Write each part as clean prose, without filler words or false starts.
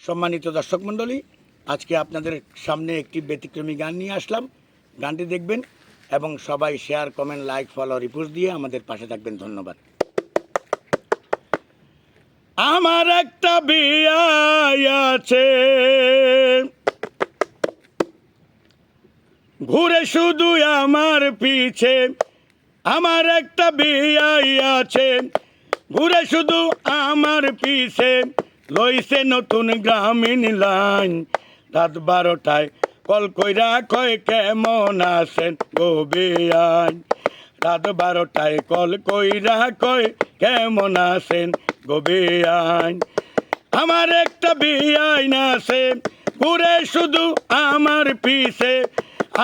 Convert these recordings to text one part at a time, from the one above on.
সম্মানিত দর্শক মণ্ডলী, আজকে আপনাদের সামনে একটি ব্যতিক্রমী গান নিয়ে আসলাম। গানটি দেখবেন এবং সবাই share, comment, like, follow, repost দিয়ে আমাদের পাশে থাকবেন। ধন্যবাদ। আমার একটা বিয়ে আছে, ঘুরে শুধু আমার পিছে। আমার একটা বিয়ে আছে, ঘুরে শুধু আমার পিছে। লইছে নতুন গ্রামীণ লাইন, রাত 12টায় কল কইরা কয় কেমন আছেন গো বেয়াই। রাত 12টায় কল কইরা কয় কেমন আছেন গো বেয়াই। আমার একটা বিয়াই আছে, ঘুরে শুধু আমার পিছে।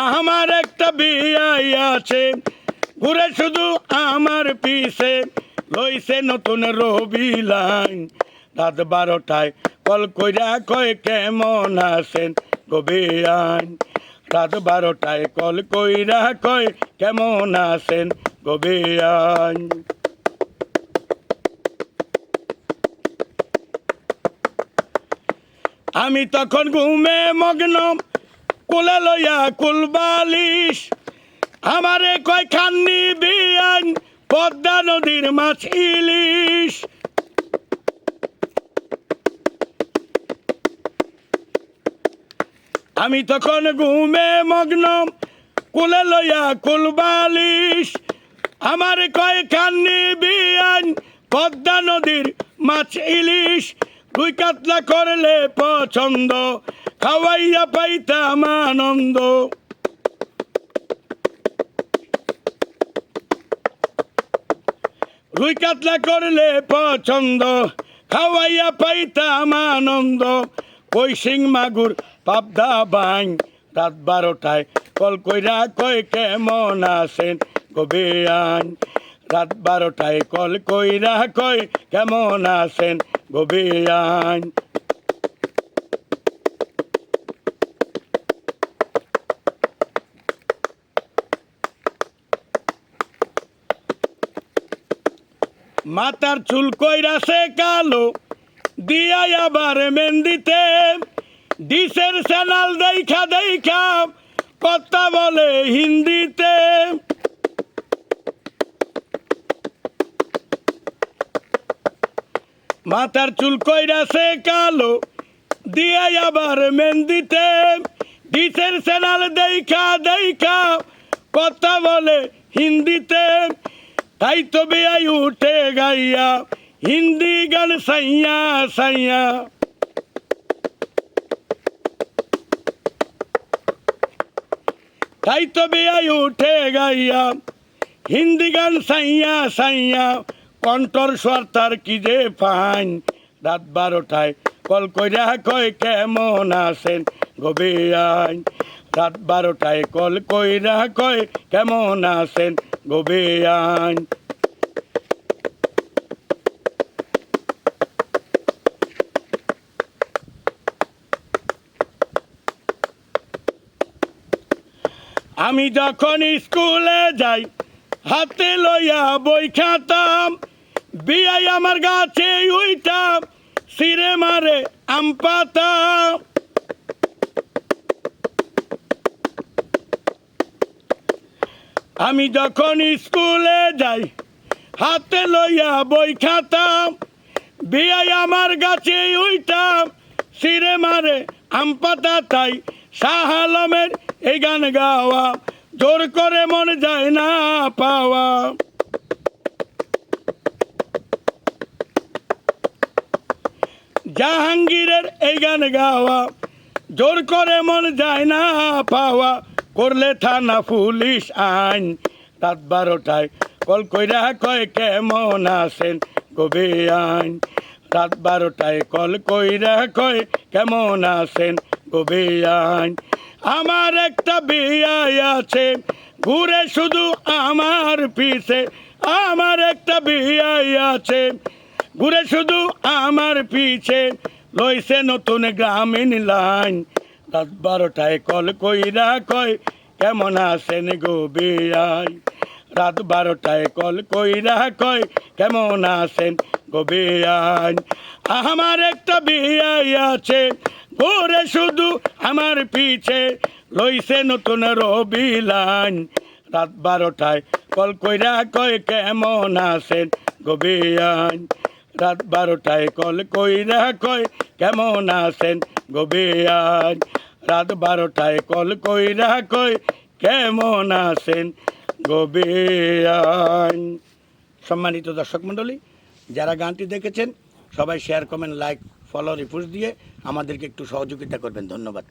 আমার একটা বিয়াই আছে, ঘুরে শুধু আমার পিছে। লইছে নতুন রবি লাইন, রাত 12টায় কল কইরা কয় কেমন আছেন গো বেয়াই। রাত 12টায় কল কইরা কয় কেমন আছেন গো বেয়াই। আমি তখন ঘুমে মগ্ন, কোলে লইয়া কুলবালিশ। আমারে কয় খান্নি বিয়ান, পদ্মা নদীর মাছ ইলিশ। আমি তখন ঘুমে মগ্ন, কোলে লইয়া কুলবালিশ। আমার কয় খান্নি বিয়ান, পদ্মা নদীর মাছ ইলিশ। রুই কাতলা করলে পছন্দ, খাওয়াইয়া পাইতাম আনন্দ। রুই কাতলা করলে পছন্দ, খাওয়াইয়া পাইতাম আনন্দ। কই শিং মাগুর পাবদা বাইন, রাত 12টায় কল কইরা কয় কেমন আছেন গো বেয়াই। রাত 12টায় কল কইরা কয় কেমন আছেন গো বেয়াই। মাথার চুল কইরাছে কালো, দিয়াই আবার মেহেন্দিতে। ডিসের চ্যানেল দেখা দেখা কথা বলে হিন্দিতে। মাথার চুল কইরাছে কালো, দিয়াই আবার মেহেন্দিতে। ডিসের চ্যানেল দেখা দেখা কথা বলে হিন্দিতে। তাই তো বেয়াই উঠে গাইয়া হিন্দি গান সাইয়া সাইয়া। তাই তো বেয়াই উঠে গাইয়া হিন্দি গান সাইয়া সাইয়া। কণ্ঠর স্বর তার কি যে ফাইন, রাত 12টায় কল কইরা কয় কেমন আছেন গো বেয়াই। রাত 12টায় কল কইরা কয় কেমন আছেন গো বেয়াই। আমি যখন স্কুলে যাই, হাতে লইয়া বই খাতাম। বিয়াই আমার গাছে উইতাম, সিরে মারে আম পাতা। আমি যখন স্কুলে যাই, হাতে লইয়া বই খাতাম। বিয়াই আমার গাছে উইতাম, সিরে মারে আম পাতা। তাই শাহ আলমের এই গান গাওয়া, জোর করে মন যায় না পাওয়া। জাহাঙ্গীরের এই গান গাওয়া, জোর করে মন যায় না পাওয়া। করলে থানা পুলিশ আইন, রাত 12টায় কল কইরা কয় কেমন আছেন গো বেয়াই। রাত 12টায় কল কইরা কয় কেমন আছেন গো বেয়াই। আমার একটা বিয়াই আছে, ঘুরে শুধু আমার পিছে। আমার একটা বিয়াই আছে, ঘুরে শুধু আমার পিছে। লইছে নতুন গ্রামীণ লাইন, রাত 12টায় কল কইরা কয় কেমন আছেন গো বেয়াই। রাত 12টায় কল কইরা কয় কেমন আছেন গবিয়ান আমার একটা বিয়াই আছে ঘুরে শুধু আমার পিছে লইছে নতুন রবিলান রাত 12টায় কল কইরা কয় কেমন আছেন গবিয়ান রাত 12টায় কল কইরা কয় কেমন আছেন গবিয়ান রাত 12টায় কল কইরা কয় কেমন আছেন গবিয়ান। সম্মানিত দর্শক মণ্ডলী, যারা গানটি দেখেছেন সবাই share comment like follow repost দিয়ে আমাদেরকে একটু সহযোগিতা করবেন। ধন্যবাদ।